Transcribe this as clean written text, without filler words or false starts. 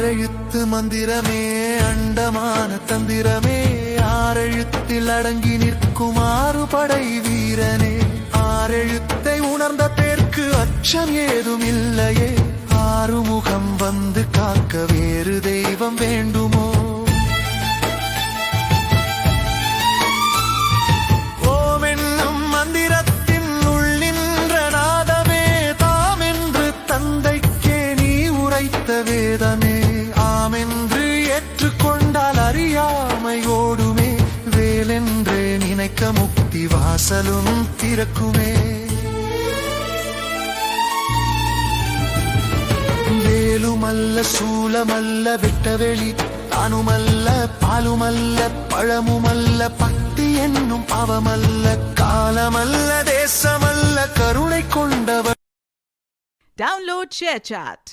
ஆறெழுத்து மந்திரமே அண்டமான தந்திரமே ஆறெழுத்தில் அடங்கி நிற்கும் ஆறுபடை வீரனே ஆறெழுத்தை உணர்ந்த பேர்க்கு அச்சம் ஏதும் இல்லையே ஆறுமுகம் வந்து காக்க வேறு தெய்வம் வேண்டுமோ ஓம் என்னும் மந்திரத்தின் உள்ளின்ற நாதமே தாம் என்று தந்தைக்கே நீ உரைத்த வேதமே ஆமென்று ஏற்றுக்கொண்டால் அறியாமை ஓடுமே வேலென்றே நினைக்க முக்தி வாசலும் திறக்குமே வேலுமல்ல சூலமல்ல வெட்டவெளி தானுமல்ல பாலுமல்ல பழமுமல்ல பக்தி என்னும் பாவமல்ல காலமல்ல தேசமல்ல கருணை கொண்டவர். Download ShareChat.